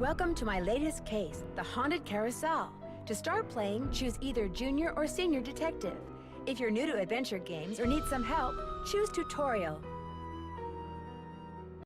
Welcome to my latest case, the Haunted Carousel. To start playing, choose either Junior or Senior Detective. If you're new to adventure games or need some help, choose Tutorial.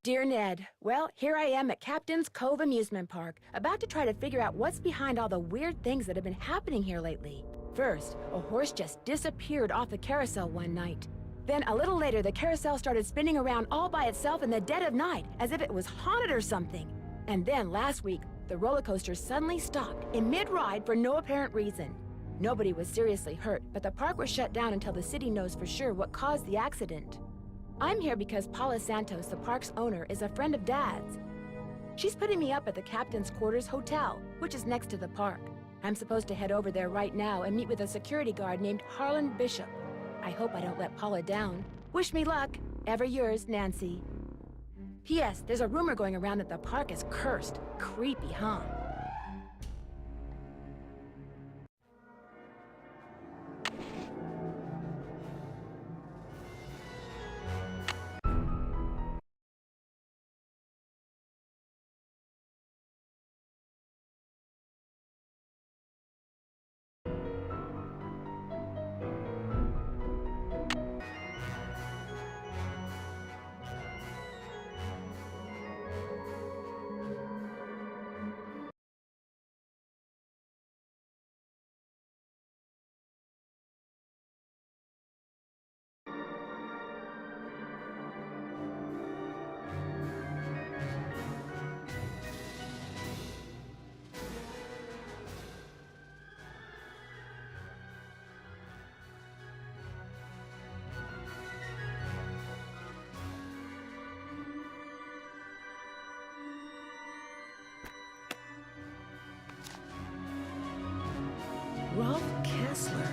Dear Ned, well, here I am at Captain's Cove Amusement Park, about to try to figure out what's behind all the weird things that have been happening here lately. First, a horse just disappeared off the carousel one night. Then, a little later, the carousel started spinning around all by itself in the dead of night, as if it was haunted or something. And then, last week, the roller coaster suddenly stopped in mid-ride for no apparent reason. Nobody was seriously hurt, but the park was shut down until the city knows for sure what caused the accident. I'm here because Paula Santos, the park's owner, is a friend of Dad's. She's putting me up at the Captain's Quarters Hotel, which is next to the park. I'm supposed to head over there right now and meet with a security guard named Harlan Bishop. I hope I don't let Paula down. Wish me luck. Ever yours, Nancy. P.S. There's a rumor going around that the park is cursed. Creepy, huh? Rolf Kessler.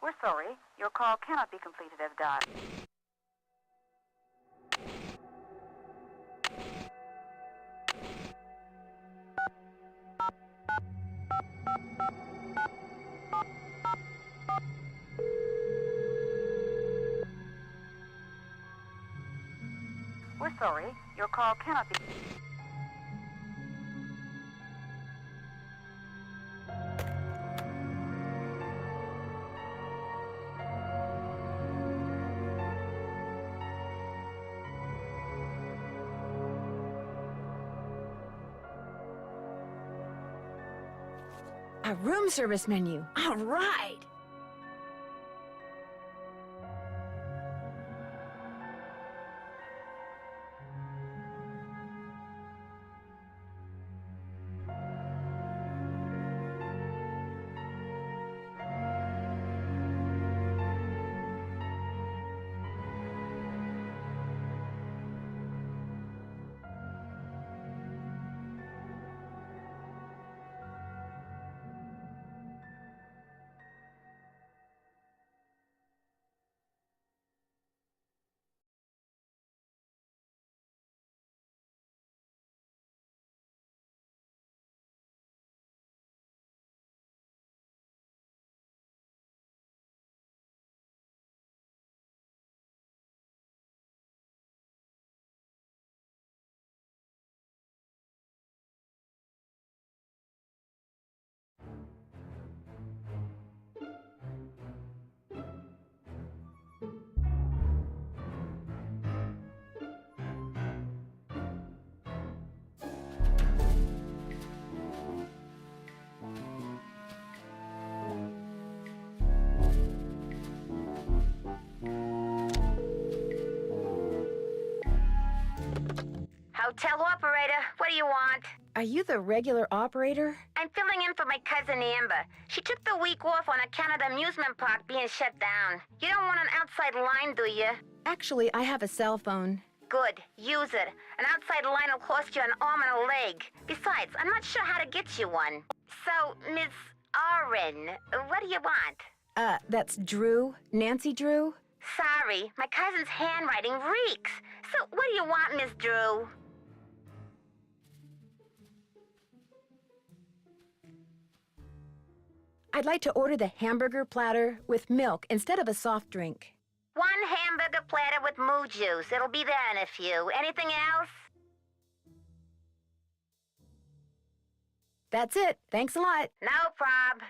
We're sorry. Your call cannot be completed as dialed. We're sorry. Your call cannot be... A room service menu. All right. Hotel operator, what do you want? Are you the regular operator? I'm filling in for my cousin Amber. She took the week off on account of the amusement park being shut down. You don't want an outside line, do you? Actually, I have a cell phone. Good, use it. An outside line will cost you an arm and a leg. Besides, I'm not sure how to get you one. So, Miss Oren, what do you want? That's Drew? Nancy Drew? Sorry, my cousin's handwriting reeks. So, what do you want, Miss Drew? I'd like to order the hamburger platter with milk instead of a soft drink. One hamburger platter with moo juice. It'll be there in a few. Anything else? That's it. Thanks a lot. No prob.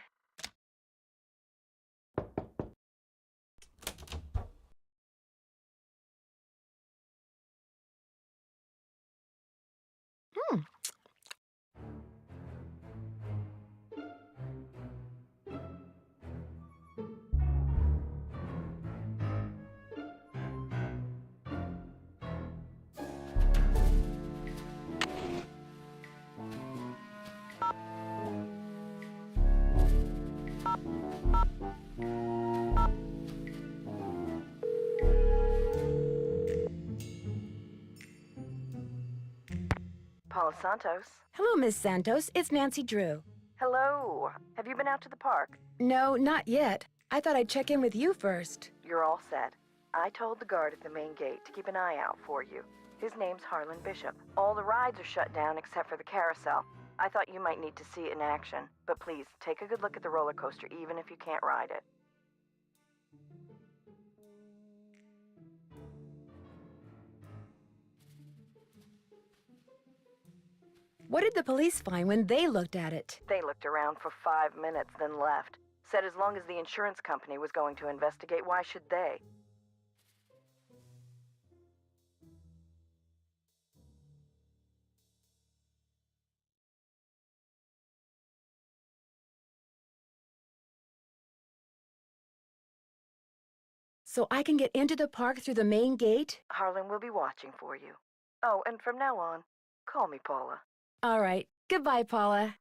Paula Santos. Hello, Miss Santos. It's Nancy Drew. Hello. Have you been out to the park? No, not yet. I thought I'd check in with you first. You're all set. I told the guard at the main gate to keep an eye out for you. His name's Harlan Bishop. All the rides are shut down except for the carousel. I thought you might need to see it in action. But please, take a good look at the roller coaster even if you can't ride it. What did the police find when they looked at it? They looked around for 5 minutes, then left. Said as long as the insurance company was going to investigate, why should they? So I can get into the park through the main gate? Harlan will be watching for you. Oh, and from now on, call me Paula. All right. Goodbye, Paula.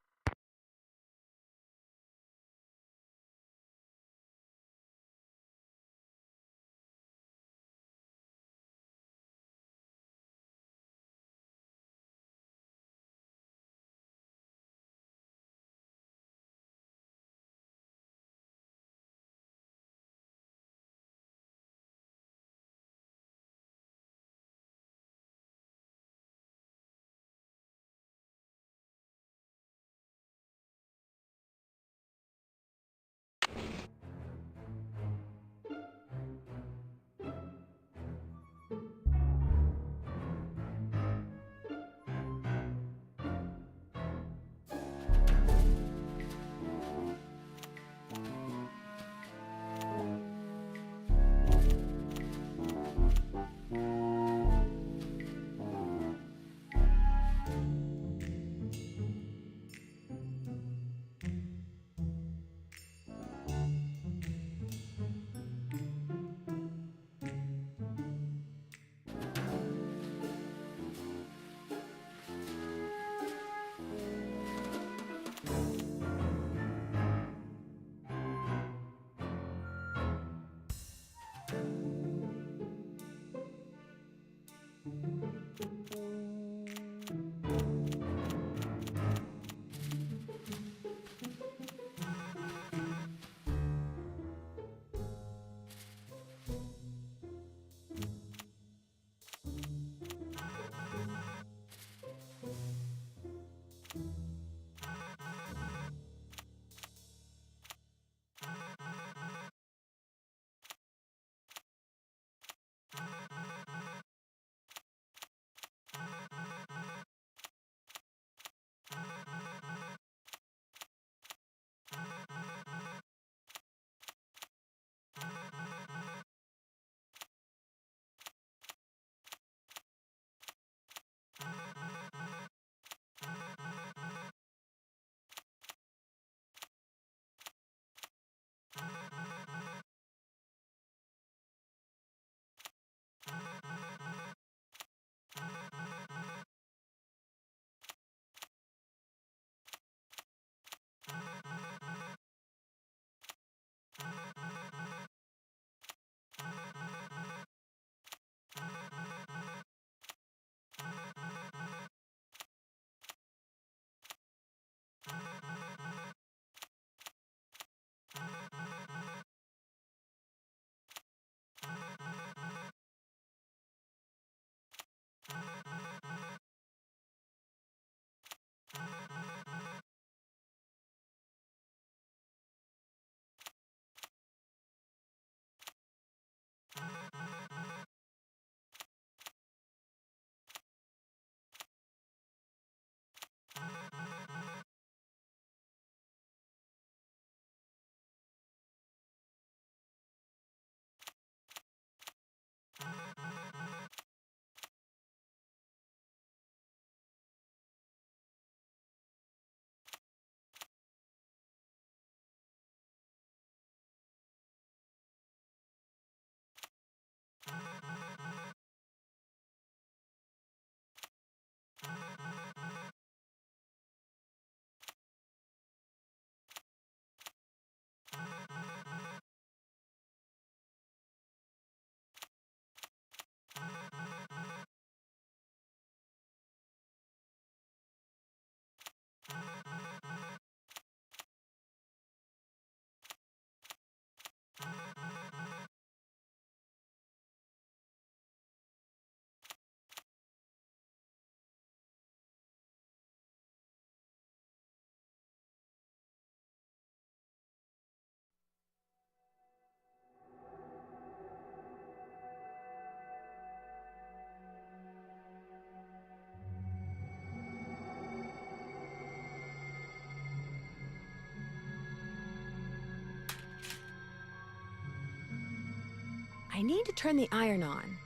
I need to turn the iron on.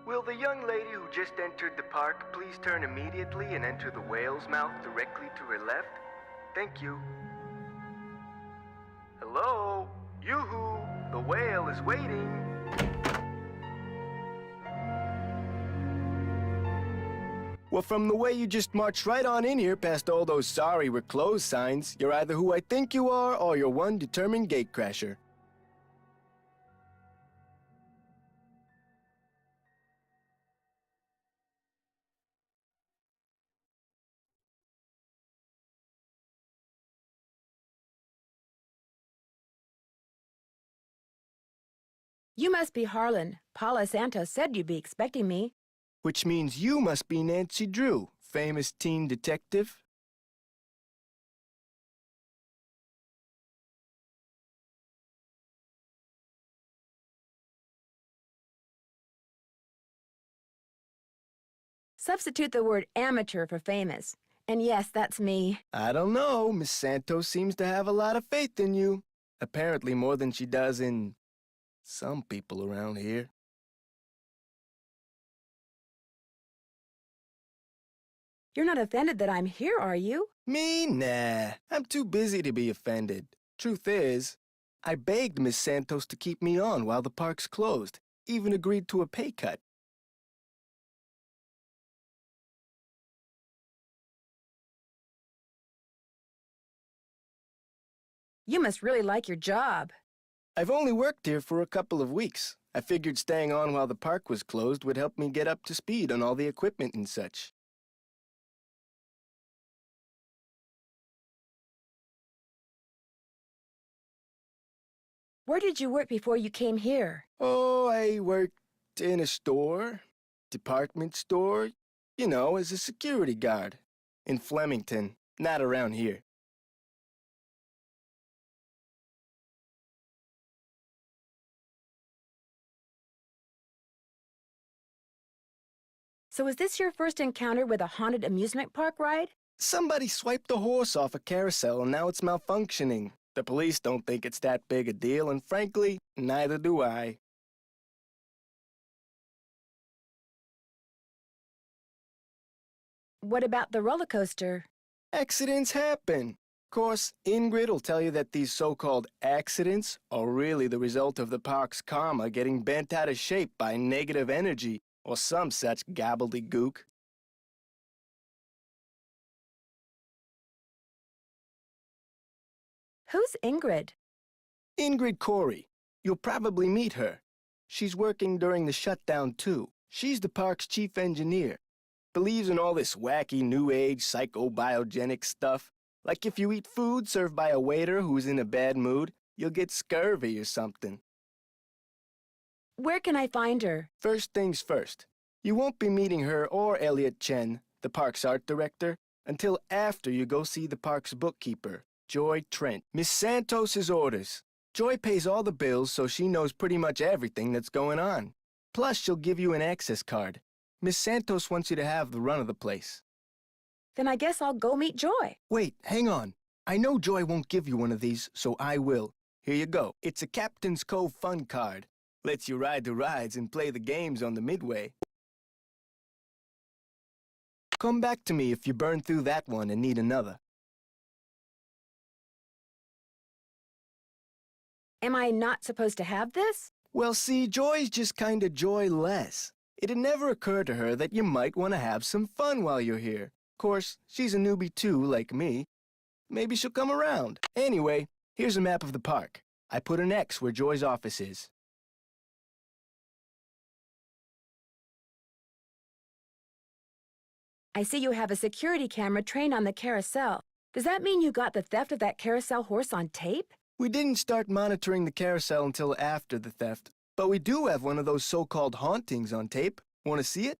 Will the young lady who just entered the park please turn immediately and enter the whale's mouth directly to her left? Thank you. Hello? Yoo-hoo! The whale is waiting! Well, from the way you just marched right on in here past all those sorry we're closed signs, you're either who I think you are or you're one determined gatecrasher. You must be Harlan. Paula Santos said you'd be expecting me. Which means you must be Nancy Drew, famous teen detective. Substitute the word amateur for famous. And yes, that's me. I don't know. Miss Santos seems to have a lot of faith in you. Apparently more than she does in some people around here. You're not offended that I'm here, are you? Me? Nah. I'm too busy to be offended. Truth is, I begged Miss Santos to keep me on while the park's closed. Even agreed to a pay cut. You must really like your job. I've only worked here for a couple of weeks. I figured staying on while the park was closed would help me get up to speed on all the equipment and such. Where did you work before you came here? Oh, I worked in a store, department store, you know, as a security guard. In Flemington, not around here. So is this your first encounter with a haunted amusement park ride? Somebody swiped a horse off a carousel and now it's malfunctioning. The police don't think it's that big a deal, and frankly, neither do I. What about the roller coaster? Accidents happen. Of course, Ingrid will tell you that these so-called accidents are really the result of the park's karma getting bent out of shape by negative energy or some such gobbledygook. Who's Ingrid? Ingrid Corey. You'll probably meet her. She's working during the shutdown, too. She's the park's chief engineer. Believes in all this wacky new age psychobiogenic stuff. Like if you eat food served by a waiter who's in a bad mood, you'll get scurvy or something. Where can I find her? First things first. You won't be meeting her or Elliot Chen, the park's art director, until after you go see the park's bookkeeper, Joy Trent. Miss Santos's orders. Joy pays all the bills, so she knows pretty much everything that's going on. Plus, she'll give you an access card. Miss Santos wants you to have the run of the place. Then I guess I'll go meet Joy. Wait, hang on. I know Joy won't give you one of these, so I will. Here you go. It's a Captain's Cove fun card. Lets you ride the rides and play the games on the midway. Come back to me if you burn through that one and need another. Am I not supposed to have this? Well, see, Joy's just kinda joyless. It'd never occur to her that you might want to have some fun while you're here. Of course, she's a newbie too, like me. Maybe she'll come around. Anyway, here's a map of the park. I put an X where Joy's office is. I see you have a security camera trained on the carousel. Does that mean you got the theft of that carousel horse on tape? We didn't start monitoring the carousel until after the theft, but we do have one of those so-called hauntings on tape. Want to see it?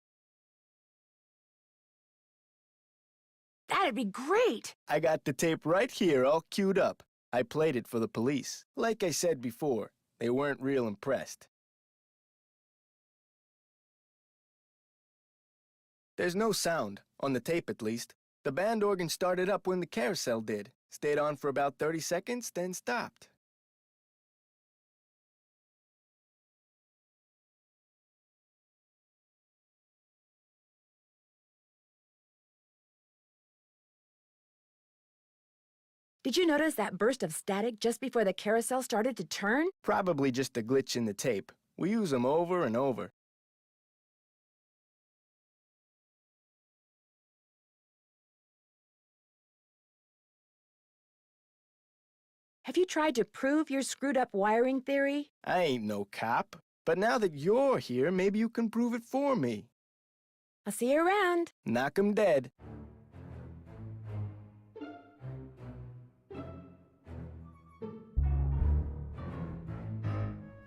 That'd be great! I got the tape right here all queued up. I played it for the police. Like I said before, they weren't real impressed. There's no sound, on the tape at least. The band organ started up when the carousel did. Stayed on for about 30 seconds, then stopped. Did you notice that burst of static just before the carousel started to turn? Probably just a glitch in the tape. We use them over and over. Have you tried to prove your screwed-up wiring theory? I ain't no cop. But now that you're here, maybe you can prove it for me. I'll see you around. Knock 'em dead.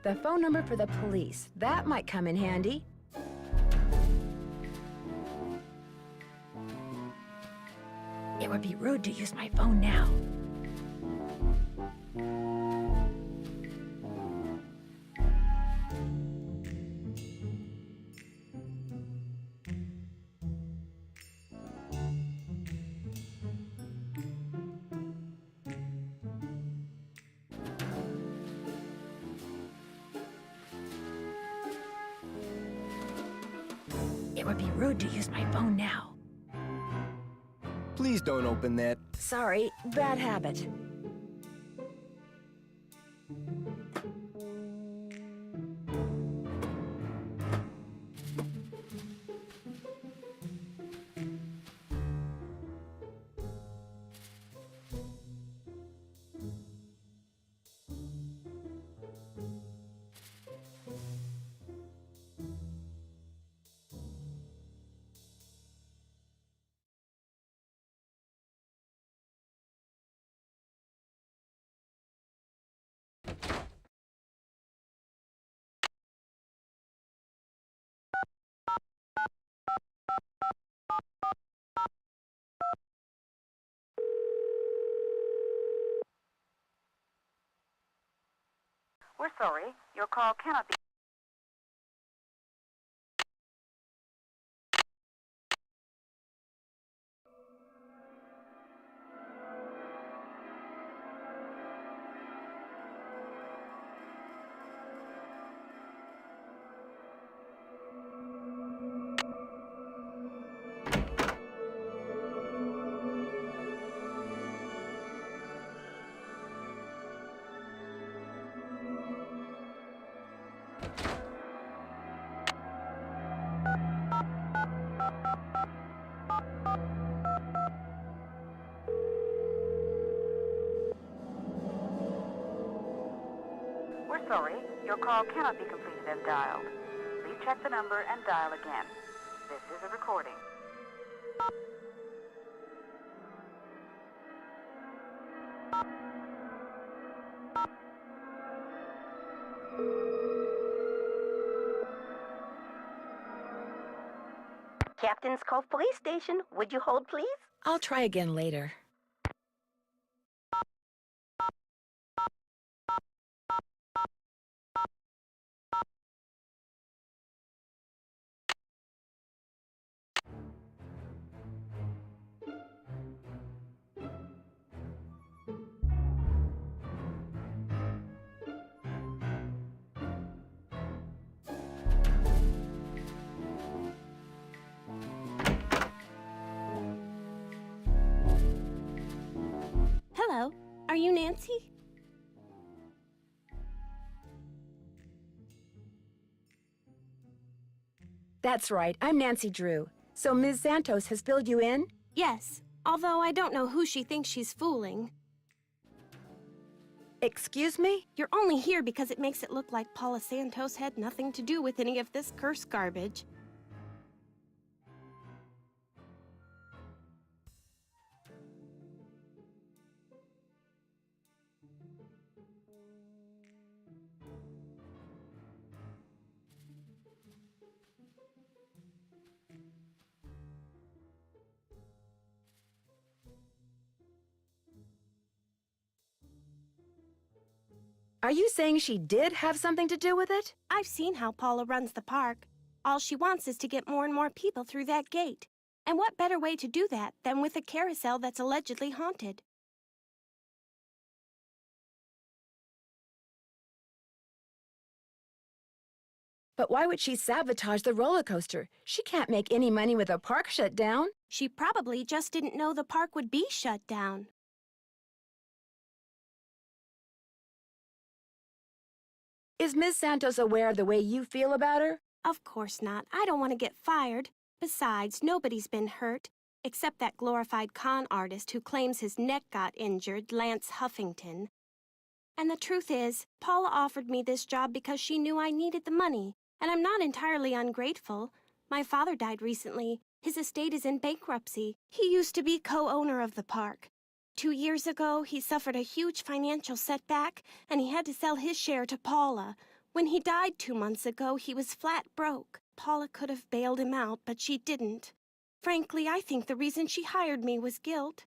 The phone number for the police. That might come in handy. It would be rude to use my phone now. It would be rude to use my phone now. Please don't open that. Sorry, bad habit. We're sorry. Your call cannot be... We're sorry. Your call cannot be completed as dialed. Please check the number and dial again. This is a recording. Captain's Cove Police Station. Would you hold, please? I'll try again later. Hello, are you Nancy? That's right, I'm Nancy Drew. So Ms. Santos has filled you in? Yes, although I don't know who she thinks she's fooling. Excuse me? You're only here because it makes it look like Paula Santos had nothing to do with any of this curse garbage. Are you saying she did have something to do with it? I've seen how Paula runs the park. All she wants is to get more and more people through that gate. And what better way to do that than with a carousel that's allegedly haunted? But why would she sabotage the roller coaster? She can't make any money with a park shut down. She probably just didn't know the park would be shut down. Is Ms. Santos aware of the way you feel about her? Of course not. I don't want to get fired. Besides, nobody's been hurt, except that glorified con artist who claims his neck got injured, Lance Huffington. And the truth is, Paula offered me this job because she knew I needed the money, and I'm not entirely ungrateful. My father died recently. His estate is in bankruptcy. He used to be co-owner of the park. 2 years ago, he suffered a huge financial setback, and he had to sell his share to Paula. When he died 2 months ago, he was flat broke. Paula could have bailed him out, but she didn't. Frankly, I think the reason she hired me was guilt.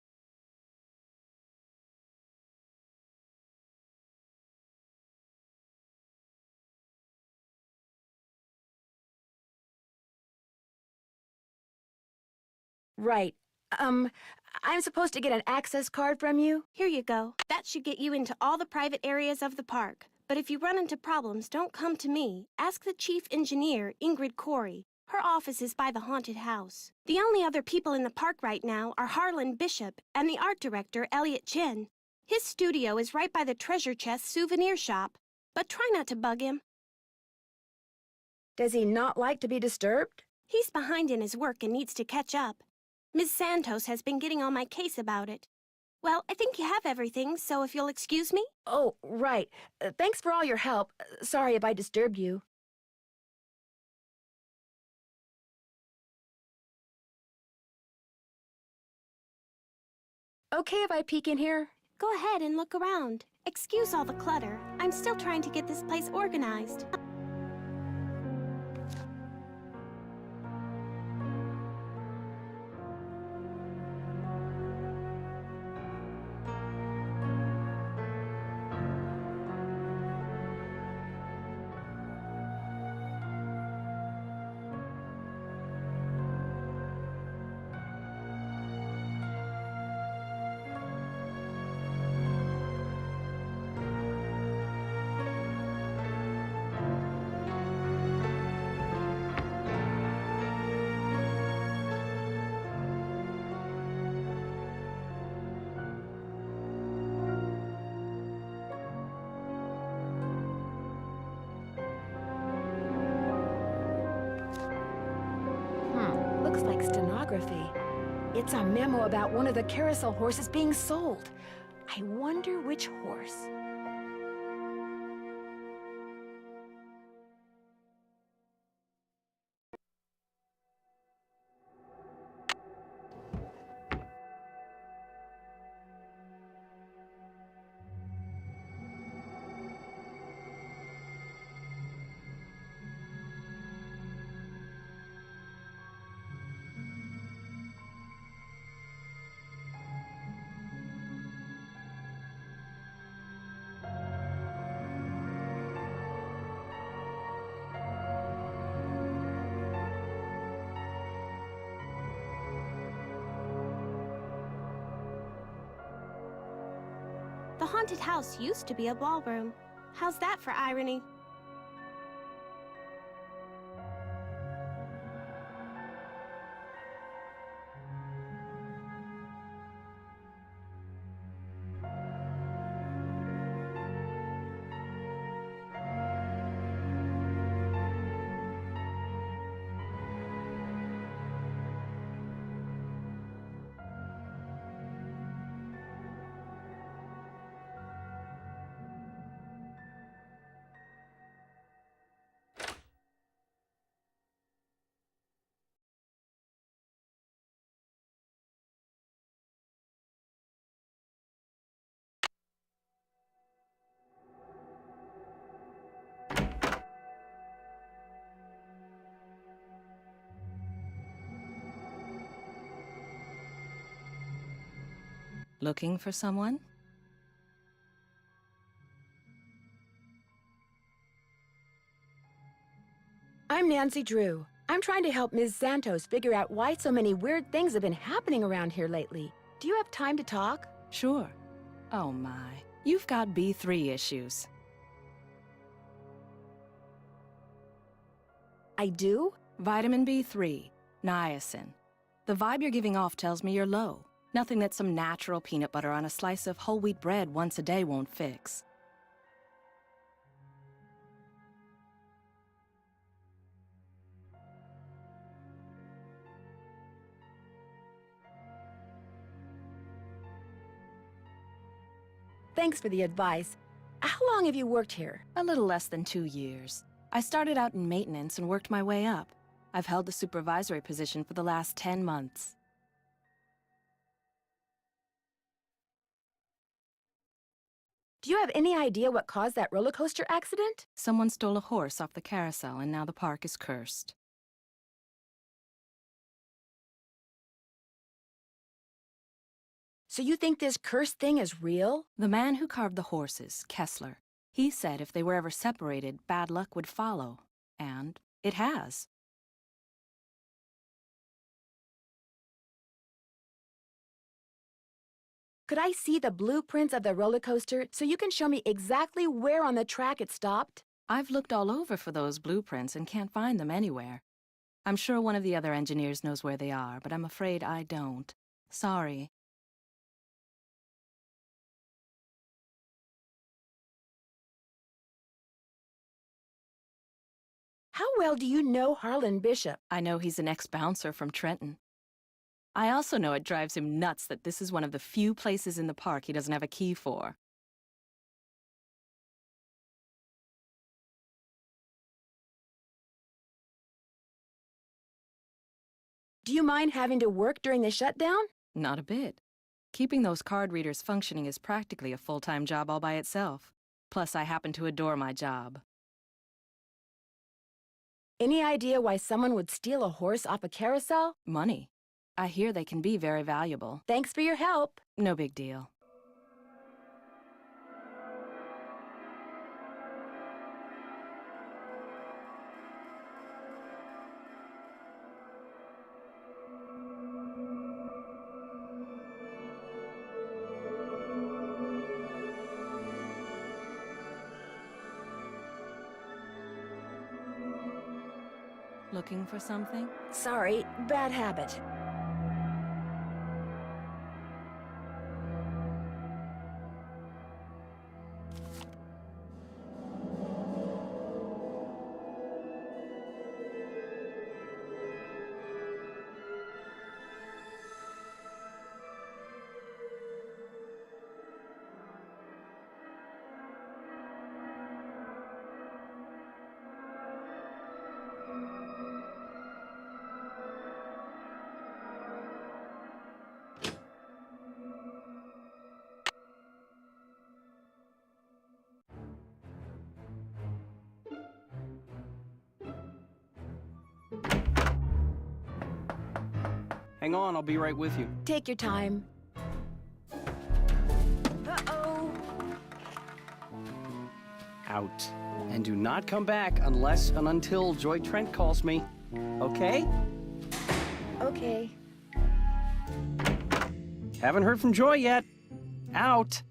Right. I'm supposed to get an access card from you? Here you go. That should get you into all the private areas of the park. But if you run into problems, don't come to me. Ask the chief engineer, Ingrid Corey. Her office is by the haunted house. The only other people in the park right now are Harlan Bishop and the art director, Elliot Chin. His studio is right by the treasure chest souvenir shop. But try not to bug him. Does he not like to be disturbed? He's behind in his work and needs to catch up. Ms. Santos has been getting on my case about it. Well, I think you have everything, so if you'll excuse me? Oh, right. Thanks for all your help. Sorry if I disturbed you. Okay if I peek in here? Go ahead and look around. Excuse all the clutter. I'm still trying to get this place organized. Looks like stenography. It's a memo about one of the carousel horses being sold. I wonder which horse. The haunted house used to be a ballroom. How's that for irony? Looking for someone? I'm Nancy Drew. I'm trying to help Ms. Santos figure out why so many weird things have been happening around here lately. Do you have time to talk? Sure. Oh my, you've got B3 issues. I do? Vitamin B3, niacin. The vibe you're giving off tells me you're low. Nothing that some natural peanut butter on a slice of whole wheat bread once a day won't fix. Thanks for the advice. How long have you worked here? A little less than 2 years. I started out in maintenance and worked my way up. I've held the supervisory position for the last 10 months. Do you have any idea what caused that roller coaster accident? Someone stole a horse off the carousel and now the park is cursed. So you think this cursed thing is real? The man who carved the horses, Kessler, he said if they were ever separated, bad luck would follow. And it has. Could I see the blueprints of the roller coaster so you can show me exactly where on the track it stopped? I've looked all over for those blueprints and can't find them anywhere. I'm sure one of the other engineers knows where they are, but I'm afraid I don't. Sorry. How well do you know Harlan Bishop? I know he's an ex-bouncer from Trenton. I also know it drives him nuts that this is one of the few places in the park he doesn't have a key for. Do you mind having to work during the shutdown? Not a bit. Keeping those card readers functioning is practically a full-time job all by itself. Plus, I happen to adore my job. Any idea why someone would steal a horse off a carousel? Money. I hear they can be very valuable. Thanks for your help. No big deal. Looking for something? Sorry, bad habit. Hang on, I'll be right with you. Take your time. Uh-oh. Out. And do not come back unless and until Joy Trent calls me. Okay? Okay. Haven't heard from Joy yet. Out.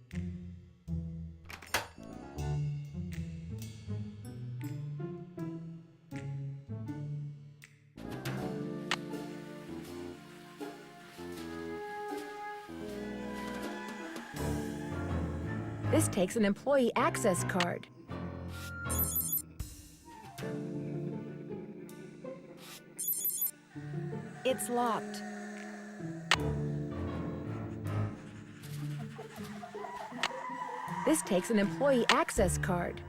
This takes an employee access card. It's locked. This takes an employee access card.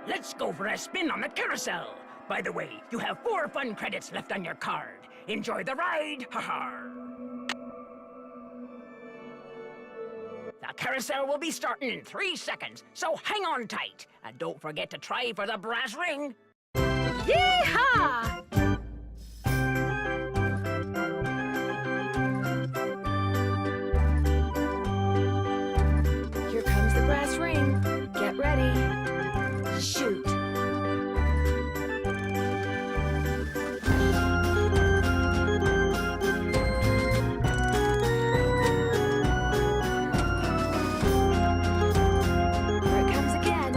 Let's go for a spin on the carousel. By the way, you have 4 fun credits left on your card. Enjoy the ride, ha-ha. The carousel will be starting in 3 seconds, so hang on tight. And don't forget to try for the brass ring. Yeehaw! Here comes the brass ring. Get ready. Shoot. Here it comes again.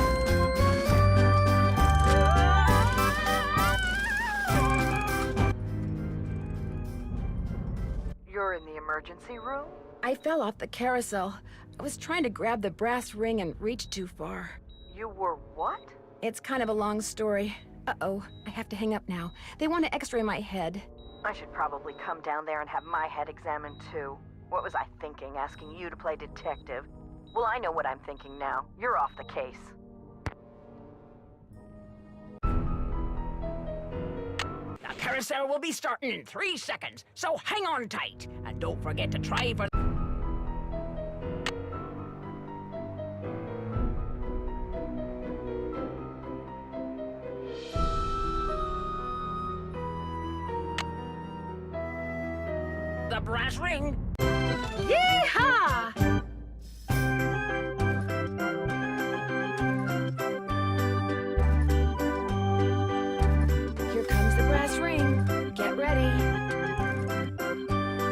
You're in the emergency room? I fell off the carousel. I was trying to grab the brass ring and reached too far. You were what? It's kind of a long story. Uh-oh, I have to hang up now. They want to x-ray my head. I should probably come down there and have my head examined too. What was I thinking, asking you to play detective? Well, I know what I'm thinking now. You're off the case. The carousel will be starting in 3 seconds, so hang on tight. And don't forget to try for... the brass ring. Yeehaw! Here comes the brass ring. Get ready.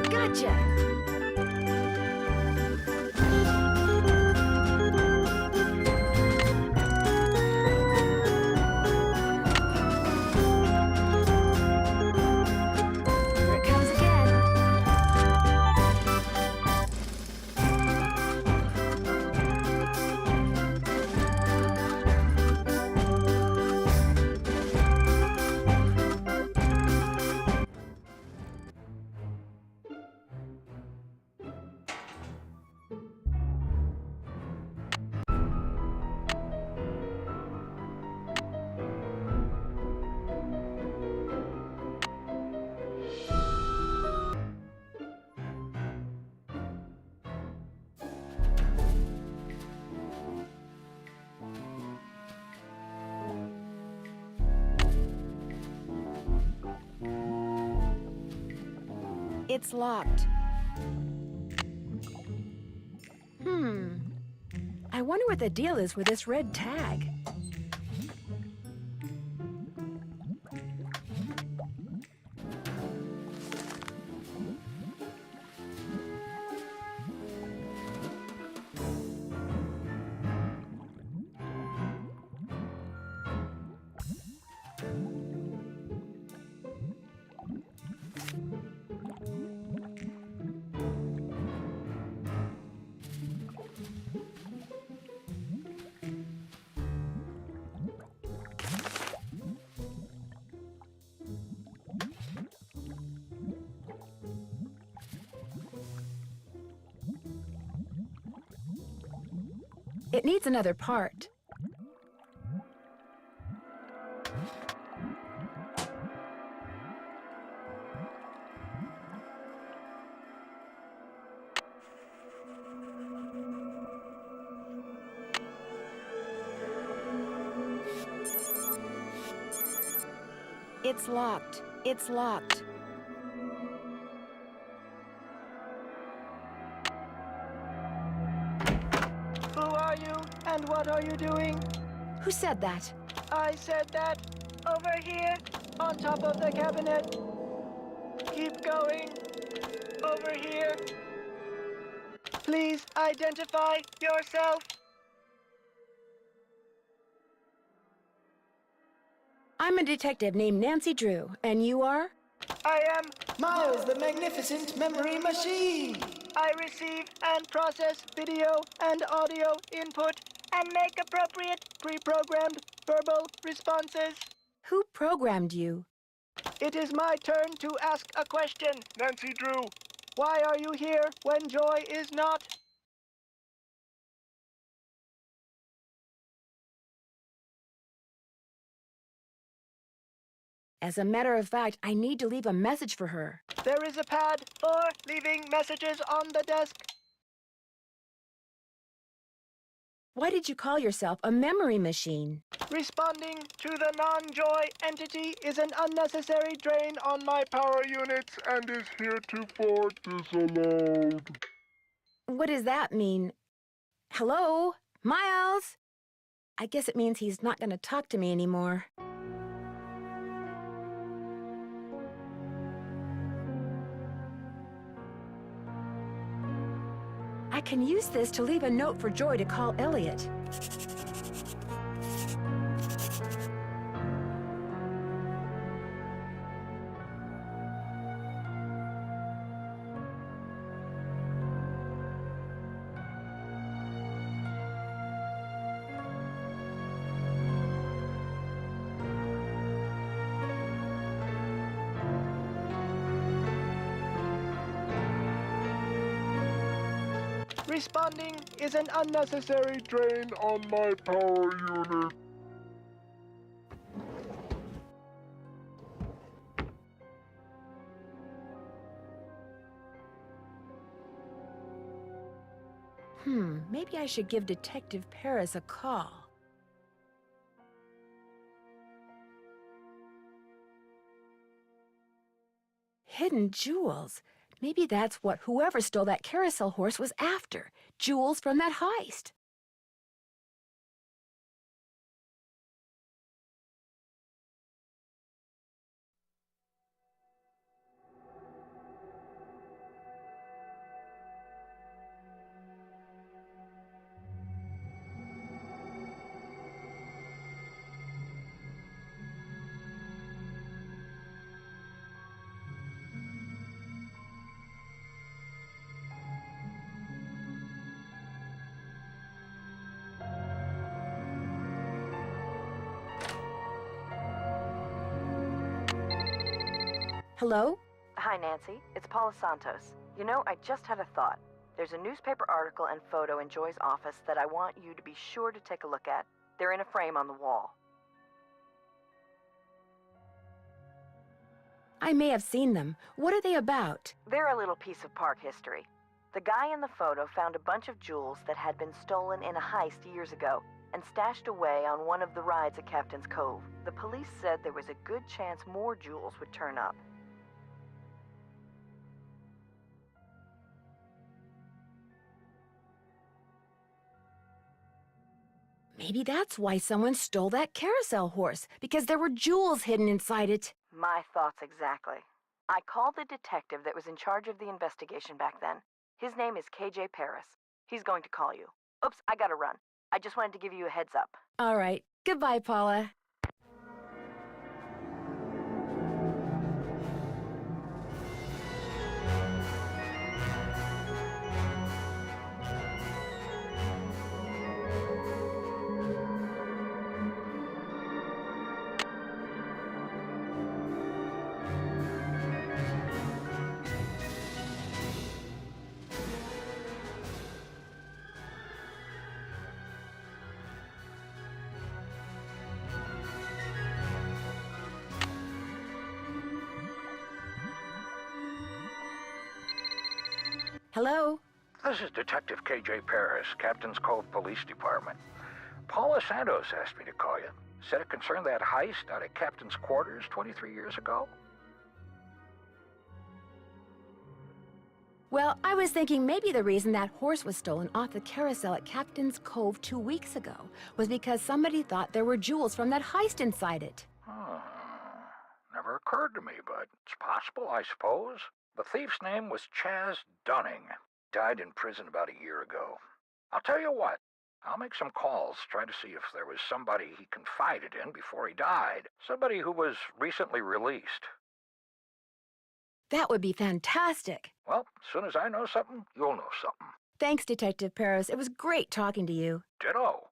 Gotcha! Here it comes again. It's locked. I wonder what the deal is with this red tag. It needs another part. It's locked. It's locked. Who are you, and what are you doing? Who said that? I said that. Over here, on top of the cabinet. Keep going. Over here. Please identify yourself. I'm a detective named Nancy Drew, and you are? I am Miles, the Magnificent Memory Machine. I receive and process video and audio input and make appropriate pre-programmed verbal responses. Who programmed you? It is my turn to ask a question. Nancy Drew, why are you here when Joy is not? As a matter of fact, I need to leave a message for her. There is a pad for leaving messages on the desk. Why did you call yourself a memory machine? Responding to the non-Joy entity is an unnecessary drain on my power units and is heretofore disallowed. What does that mean? Hello? Miles? I guess it means he's not going to talk to me anymore. I can use this to leave a note for Joy to call Elliot. Responding is an unnecessary drain on my power unit. Maybe I should give Detective Paris a call. Hidden jewels. Maybe that's what whoever stole that carousel horse was after. Jewels from that heist. Hello? Hi, Nancy. It's Paula Santos. You know, I just had a thought. There's a newspaper article and photo in Joy's office that I want you to be sure to take a look at. They're in a frame on the wall. I may have seen them. What are they about? They're a little piece of park history. The guy in the photo found a bunch of jewels that had been stolen in a heist years ago and stashed away on one of the rides at Captain's Cove. The police said there was a good chance more jewels would turn up. Maybe that's why someone stole that carousel horse, because there were jewels hidden inside it. My thoughts exactly. I called the detective that was in charge of the investigation back then. His name is KJ Paris. He's going to call you. Oops, I gotta run. I just wanted to give you a heads up. All right. Goodbye, Paula. Hello? This is Detective KJ Paris, Captain's Cove Police Department. Paula Santos asked me to call you. Said it concerned that heist out at Captain's quarters 23 years ago. Well, I was thinking maybe the reason that horse was stolen off the carousel at Captain's Cove 2 weeks ago was because somebody thought there were jewels from that heist inside it. Never occurred to me, but it's possible, I suppose. The thief's name was Chaz Dunning. Died in prison about a year ago. I'll tell you what, I'll make some calls, try to see if there was somebody he confided in before he died. Somebody who was recently released. That would be fantastic. Well, as soon as I know something, you'll know something. Thanks, Detective Paris. It was great talking to you. Ditto.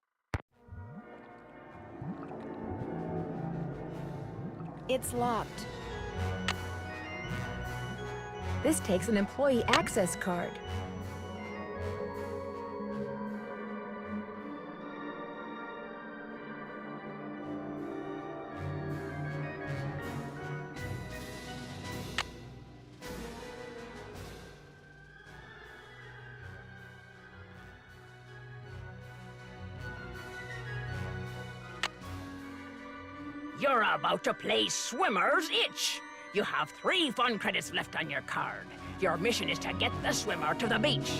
It's locked. This takes an employee access card. You're about to play Swimmer's Itch. You have 3 fun credits left on your card. Your mission is to get the swimmer to the beach.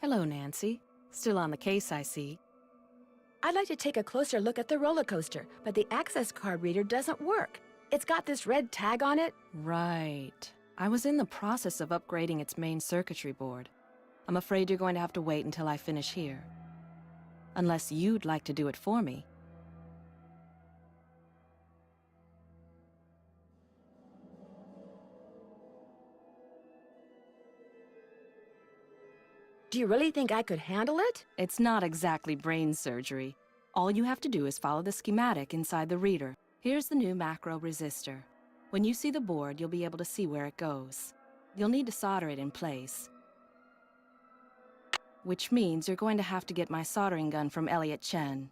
Hello, Nancy. Still on the case, I see. I'd like to take a closer look at the roller coaster, but the access card reader doesn't work. It's got this red tag on it. Right. I was in the process of upgrading its main circuitry board. I'm afraid you're going to have to wait until I finish here. Unless you'd like to do it for me. Do you really think I could handle it? It's not exactly brain surgery. All you have to do is follow the schematic inside the reader. Here's the new macro resistor. When you see the board, you'll be able to see where it goes. You'll need to solder it in place. Which means you're going to have to get my soldering gun from Elliot Chen.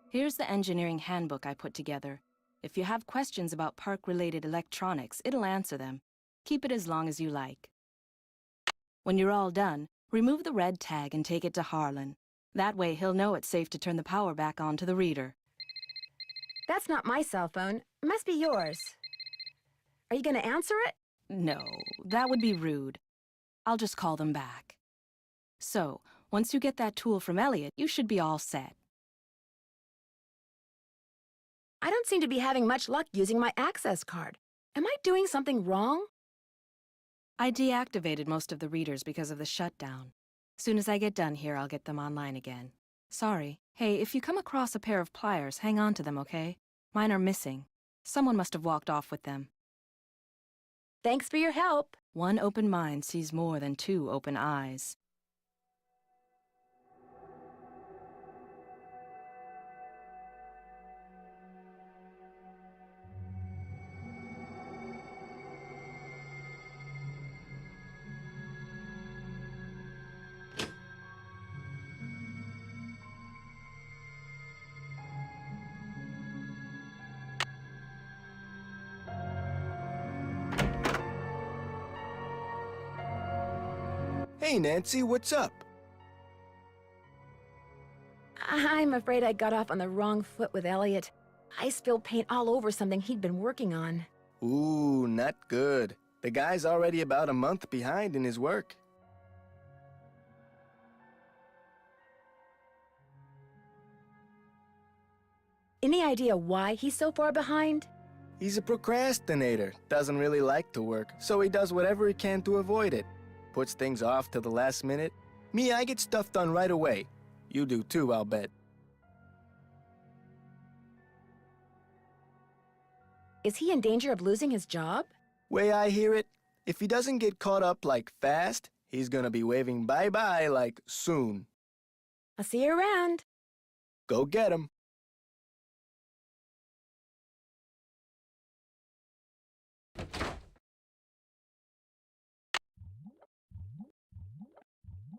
Here's the engineering handbook I put together. If you have questions about park-related electronics, it'll answer them. Keep it as long as you like. When you're all done, remove the red tag and take it to Harlan. That way he'll know it's safe to turn the power back on to the reader. That's not my cell phone. It must be yours. Are you going to answer it? No, that would be rude. I'll just call them back. So, once you get that tool from Elliot, you should be all set. I don't seem to be having much luck using my access card. Am I doing something wrong? I deactivated most of the readers because of the shutdown. Soon as I get done here, I'll get them online again. Sorry. Hey, if you come across a pair of pliers, hang on to them, okay? Mine are missing. Someone must have walked off with them. Thanks for your help. One open mind sees more than two open eyes. Hey, Nancy, what's up? I'm afraid I got off on the wrong foot with Elliot. I spilled paint all over something he'd been working on. Ooh, not good. The guy's already about a month behind in his work. Any idea why he's so far behind? He's a procrastinator, doesn't really like to work, so he does whatever he can to avoid it. Puts things off till the last minute. Me, I get stuff done right away. You do too, I'll bet. Is he in danger of losing his job? Way I hear it, if he doesn't get caught up like fast, he's gonna be waving bye-bye like soon. I'll see you around. Go get him.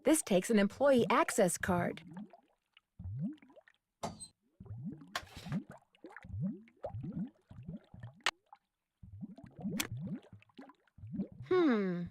This takes an employee access card. Hmm.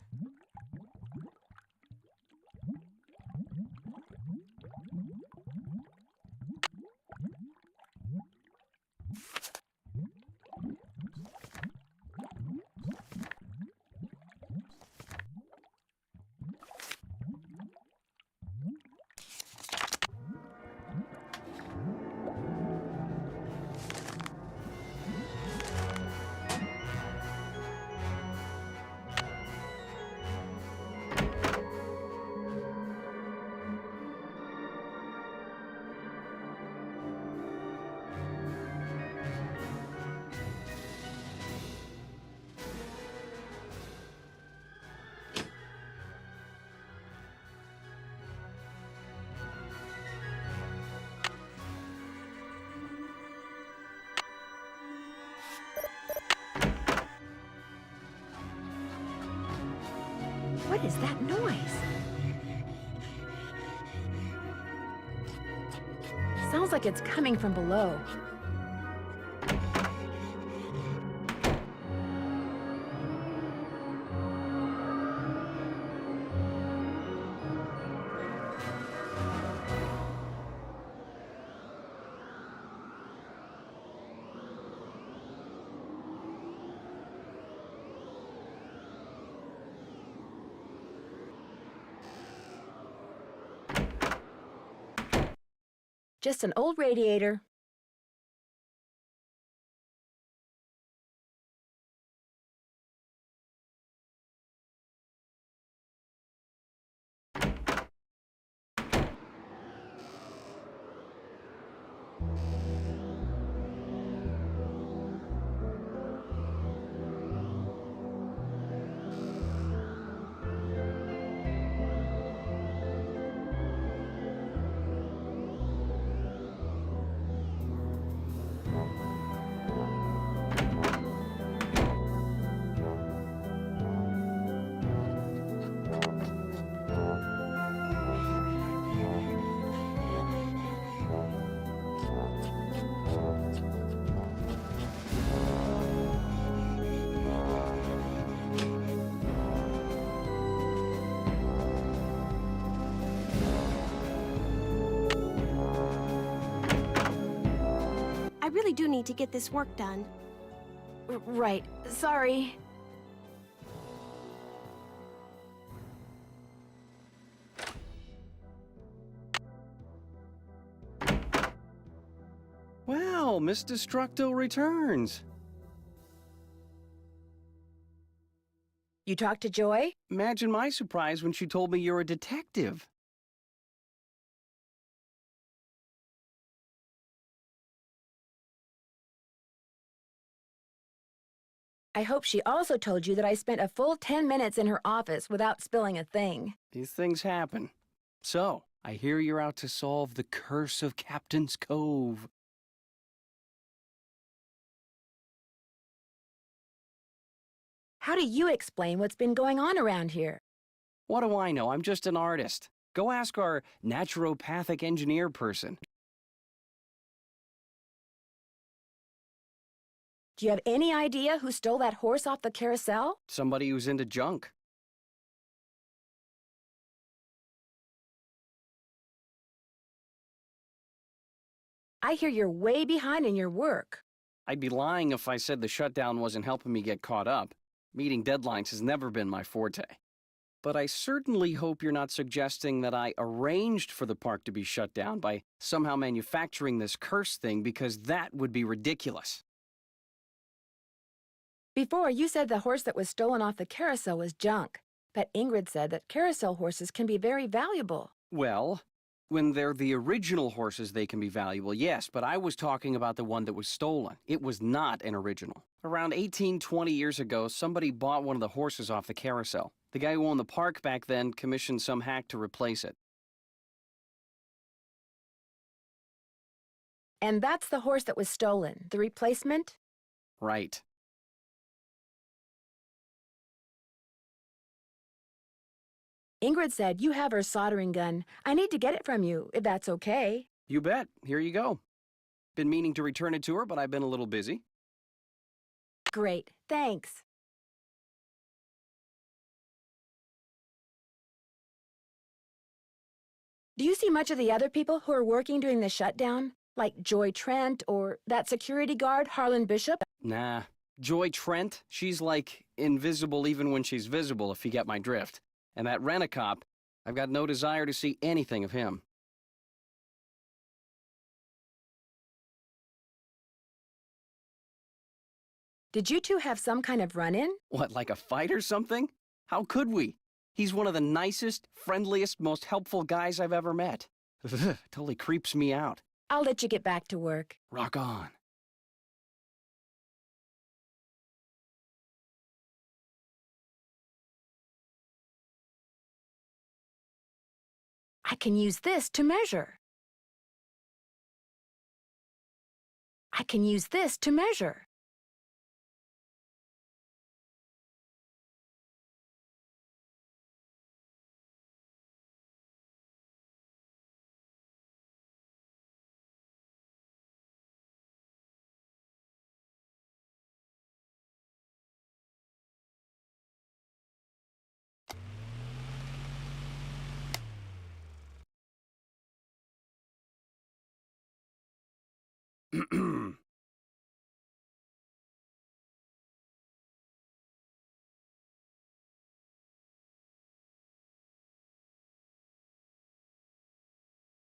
What is that noise? Sounds like it's coming from below. Just an old radiator. I really do need to get this work done. Right. Sorry. Well, Miss Destructo returns. You talked to Joy? Imagine my surprise when she told me you're a detective. I hope she also told you that I spent a full 10 minutes in her office without spilling a thing. These things happen. So, I hear you're out to solve the curse of Captain's Cove. How do you explain what's been going on around here? What do I know? I'm just an artist. Go ask our naturopathic engineer person. Do you have any idea who stole that horse off the carousel? Somebody who's into junk. I hear you're way behind in your work. I'd be lying if I said the shutdown wasn't helping me get caught up. Meeting deadlines has never been my forte. But I certainly hope you're not suggesting that I arranged for the park to be shut down by somehow manufacturing this curse thing, because that would be ridiculous. Before, you said the horse that was stolen off the carousel was junk. But Ingrid said that carousel horses can be very valuable. Well, when they're the original horses, they can be valuable, yes, but I was talking about the one that was stolen. It was not an original. Around 20 years ago, somebody bought one of the horses off the carousel. The guy who owned the park back then commissioned some hack to replace it. And that's the horse that was stolen, the replacement? Right. Ingrid said you have her soldering gun. I need to get it from you, if that's okay. You bet. Here you go. Been meaning to return it to her, but I've been a little busy. Great, thanks. Do you see much of the other people who are working during the shutdown? Like Joy Trent or that security guard, Harlan Bishop? Nah. Joy Trent, she's like invisible even when she's visible, if you get my drift. And that rent-a-cop, I've got no desire to see anything of him. Did you two have some kind of run-in? What, like a fight or something? How could we? He's one of the nicest, friendliest, most helpful guys I've ever met. Totally creeps me out. I'll let you get back to work. Rock on. I can use this to measure. I can use this to measure.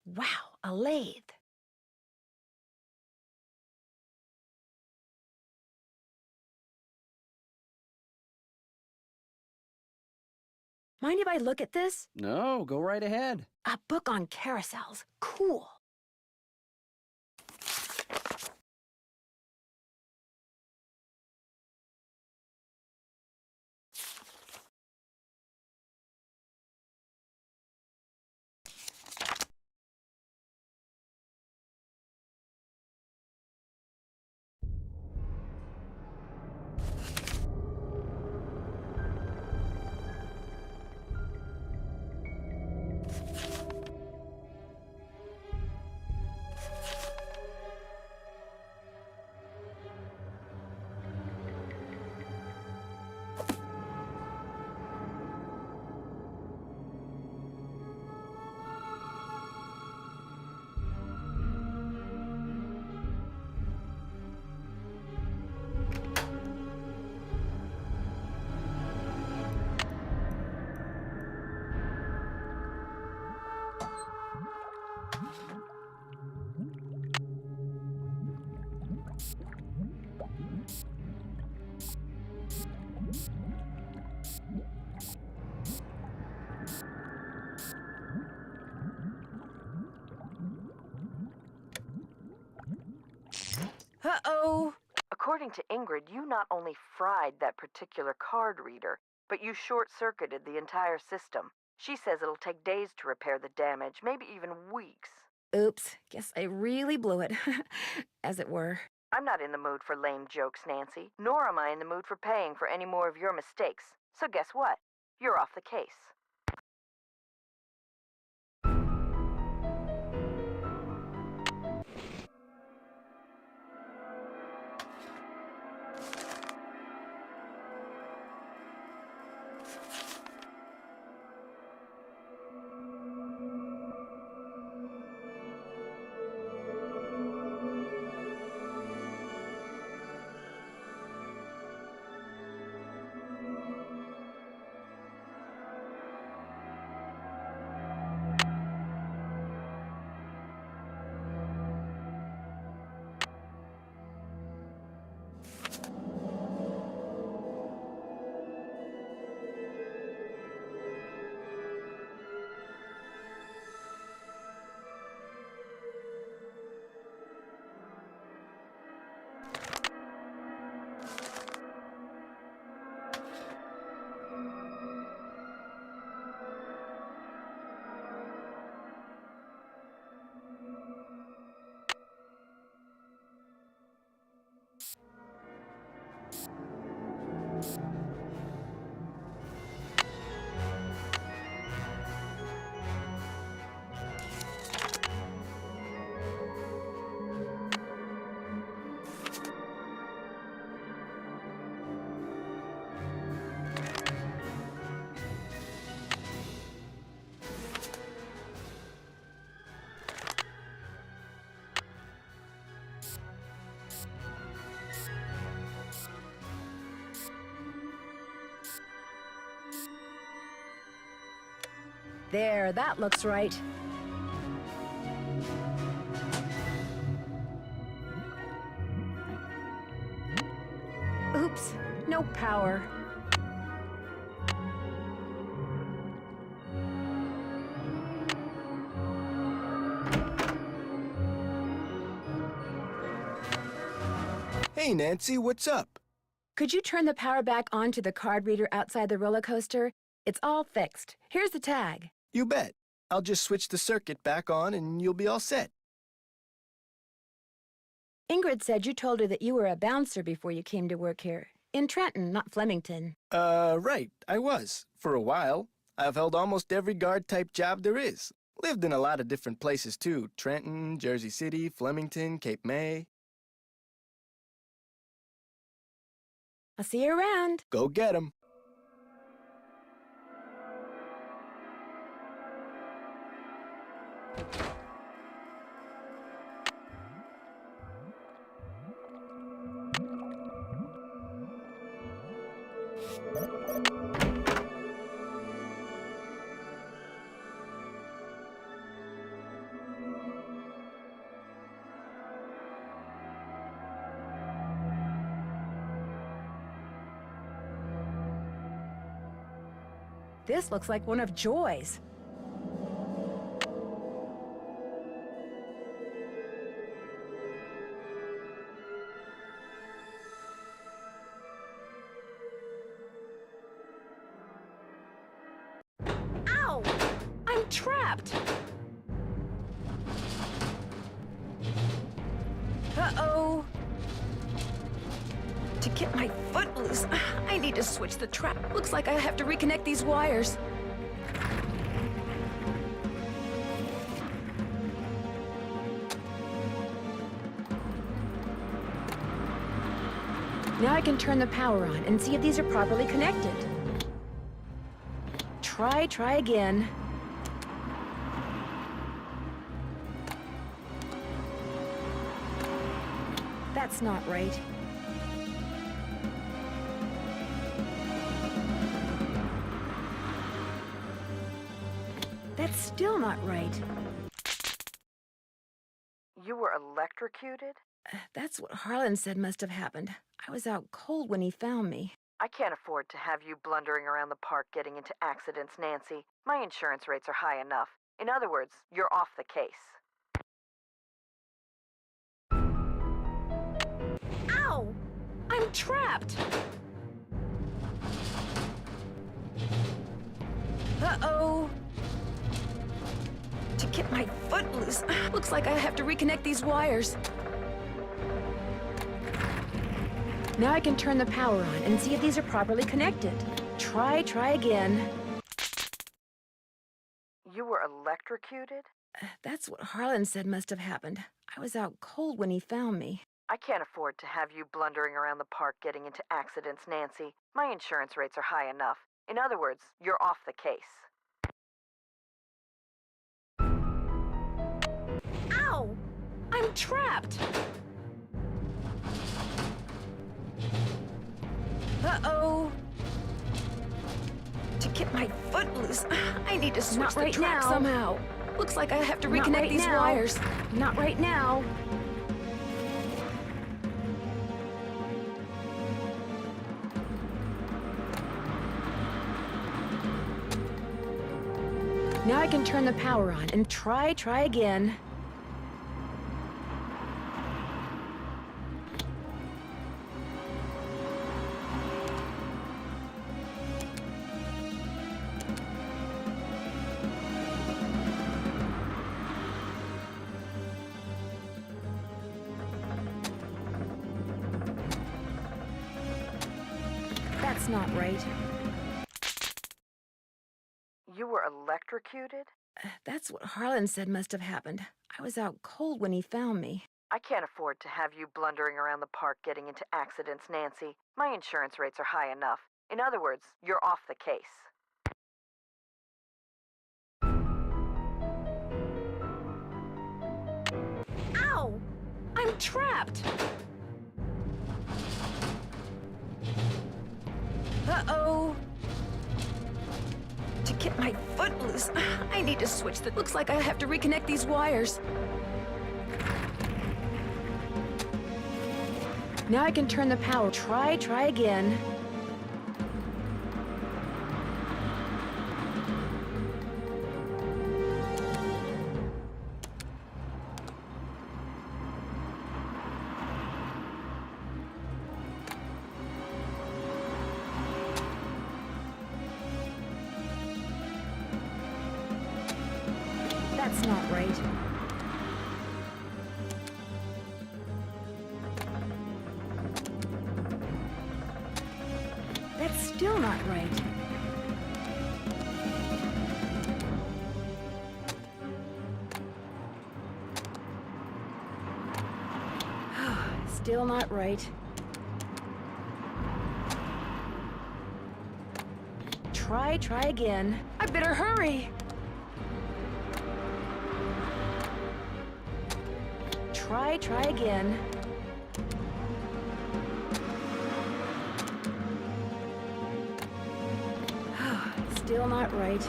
Wow, a lathe. Mind if I look at this? No, go right ahead. A book on carousels. Cool. Uh-oh. According to Ingrid, you not only fried that particular card reader, but you short-circuited the entire system. She says it'll take days to repair the damage, maybe even weeks. Oops, guess I really blew it, as it were. I'm not in the mood for lame jokes, Nancy, nor am I in the mood for paying for any more of your mistakes. So guess what? You're off the case. There, that looks right. Oops, no power. Hey, Nancy, what's up? Could you turn the power back on to the card reader outside the roller coaster? It's all fixed. Here's the tag. You bet. I'll just switch the circuit back on and you'll be all set. Ingrid said you told her that you were a bouncer before you came to work here. In Trenton, not Flemington. Right. I was. For a while. I've held almost every guard-type job there is. Lived in a lot of different places, too. Trenton, Jersey City, Flemington, Cape May. I'll see you around. Go get 'em. This looks like one of Joy's. Ow! I'm trapped! Uh-oh! To get my foot loose, I need to switch the trap. Looks like I have to reconnect these wires. Now I can turn the power on and see if these are properly connected. Try again. That's not right. That's still not right. You were electrocuted? That's what Harlan said must have happened. I was out cold when he found me. I can't afford to have you blundering around the park getting into accidents, Nancy. My insurance rates are high enough. In other words, you're off the case. Ow! I'm trapped! Uh-oh. To get my foot loose, looks like I have to reconnect these wires. Now I can turn the power on and see if these are properly connected. Try again. You were electrocuted? That's what Harlan said must have happened. I was out cold when he found me. I can't afford to have you blundering around the park getting into accidents, Nancy. My insurance rates are high enough. In other words, you're off the case. Ow! I'm trapped! Uh-oh. To get my foot loose, I need to switch the track somehow. Looks like I have to reconnect these wires. Not right now. Now I can turn the power on and try again. That's not right. You were electrocuted? That's what Harlan said must have happened. I was out cold when he found me. I can't afford to have you blundering around the park getting into accidents, Nancy. My insurance rates are high enough. In other words, you're off the case. Ow! I'm trapped! Uh-oh. To get my foot loose, I need to switch the... Looks like I have to reconnect these wires. Now I can turn the power. Try again. That's not right. That's still not right. Still not right. Try again. I better hurry. Try again. Still not right.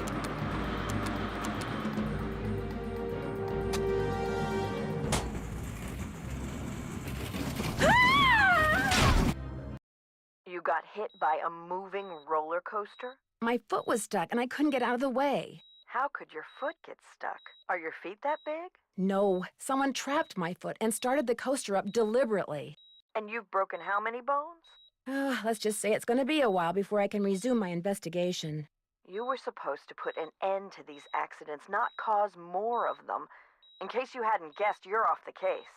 You got hit by a moving roller coaster? My foot was stuck and I couldn't get out of the way. How could your foot get stuck? Are your feet that big? No, someone trapped my foot and started the coaster up deliberately. And you've broken how many bones? Let's just say it's going to be a while before I can resume my investigation. You were supposed to put an end to these accidents, not cause more of them. In case you hadn't guessed, you're off the case.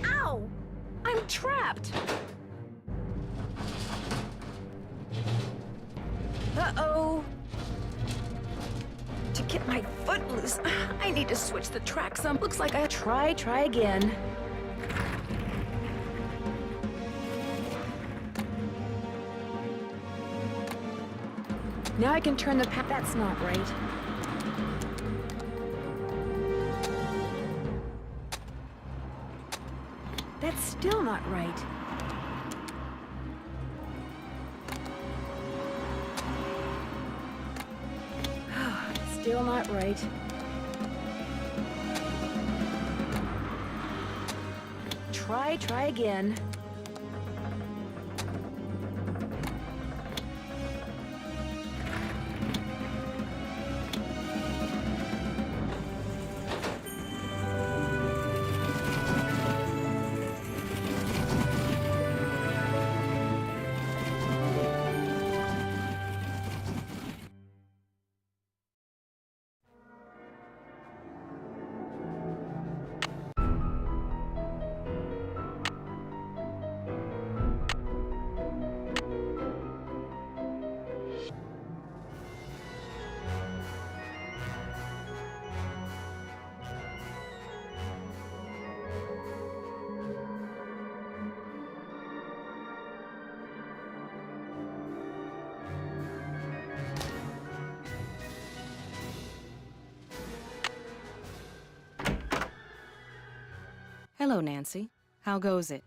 Ow! I'm trapped! Uh-oh. To get my foot loose, I need to switch the track some. Looks like I try again. Now I can turn the That's not right. That's still not right. Still not right. Try again. Hello, Nancy. How goes it?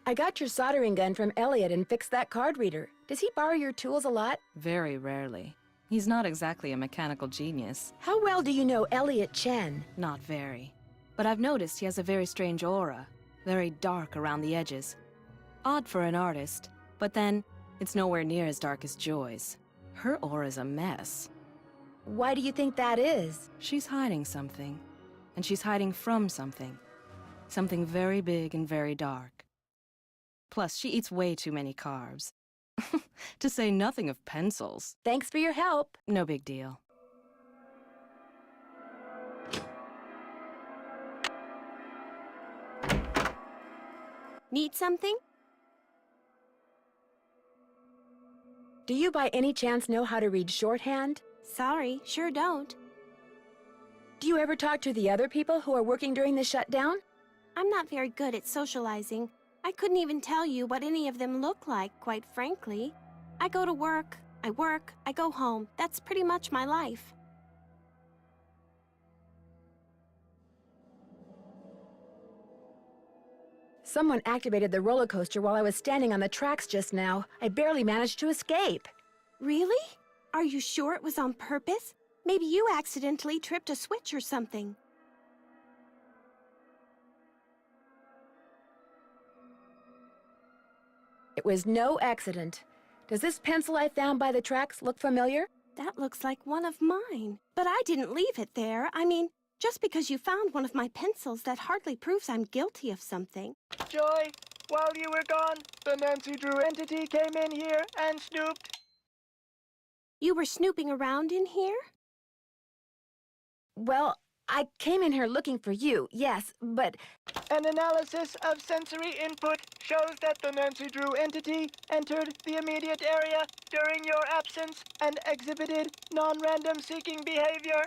I got your soldering gun from Elliot and fixed that card reader. Does he borrow your tools a lot? Very rarely. He's not exactly a mechanical genius. How well do you know Elliot Chen? Not very. But I've noticed he has a very strange aura. Very dark around the edges. Odd for an artist, but then, it's nowhere near as dark as Joy's. Her aura's a mess. Why do you think that is? She's hiding something. And she's hiding from something. Something very big and very dark. Plus, she eats way too many carbs. To say nothing of pencils. Thanks for your help. No big deal. Need something? Do you by any chance know how to read shorthand? Sorry, sure don't. Do you ever talk to the other people who are working during the shutdown? I'm not very good at socializing. I couldn't even tell you what any of them look like, quite frankly. I go to work, I go home. That's pretty much my life. Someone activated the roller coaster while I was standing on the tracks just now. I barely managed to escape. Really? Are you sure it was on purpose? Maybe you accidentally tripped a switch or something. It was no accident. Does this pencil I found by the tracks look familiar? That looks like one of mine. But I didn't leave it there. I mean, just because you found one of my pencils, that hardly proves I'm guilty of something. Joy, while you were gone, the Nancy Drew entity came in here and snooped. You were snooping around in here? Well, I came in here looking for you, yes, but... An analysis of sensory input shows that the Nancy Drew entity entered the immediate area during your absence and exhibited non-random seeking behavior.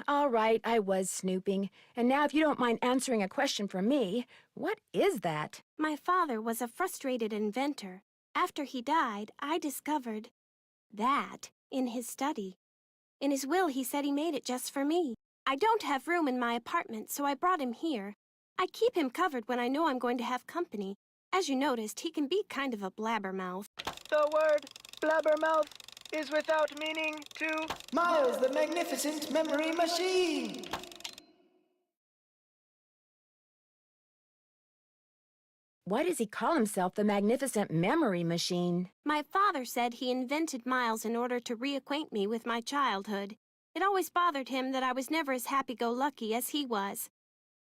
All right, I was snooping. And now if you don't mind answering a question for me, what is that? My father was a frustrated inventor. After he died, I discovered that in his study. In his will, he said he made it just for me. I don't have room in my apartment, so I brought him here. I keep him covered when I know I'm going to have company. As you noticed, he can be kind of a blabbermouth. The word blabbermouth is without meaning to Miles, the Magnificent Memory Machine. Why does he call himself the Magnificent Memory Machine? My father said he invented Miles in order to reacquaint me with my childhood. It always bothered him that I was never as happy-go-lucky as he was.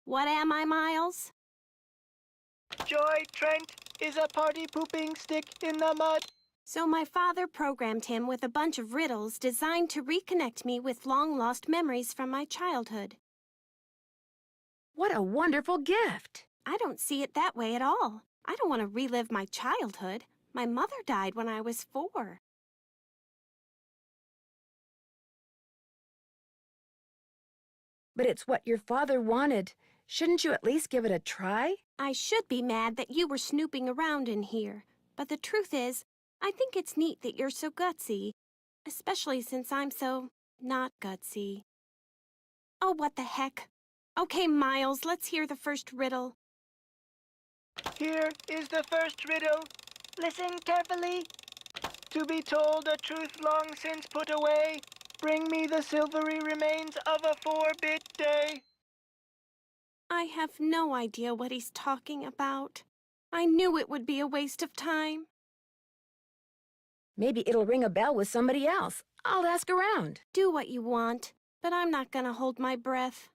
What am I, Miles? Joy Trent is a party-pooping stick in the mud. So my father programmed him with a bunch of riddles designed to reconnect me with long-lost memories from my childhood. What a wonderful gift! I don't see it that way at all. I don't want to relive my childhood. My mother died when I was 4. But it's what your father wanted. Shouldn't you at least give it a try? I should be mad that you were snooping around in here. But the truth is, I think it's neat that you're so gutsy. Especially since I'm so not gutsy. Oh, what the heck. Okay, Miles, let's hear the first riddle. Here is the first riddle. Listen carefully. To be told a truth long since put away, bring me the silvery remains of a 4-bit day. I have no idea what he's talking about. I knew it would be a waste of time. Maybe it'll ring a bell with somebody else. I'll ask around. Do what you want, but I'm not gonna hold my breath.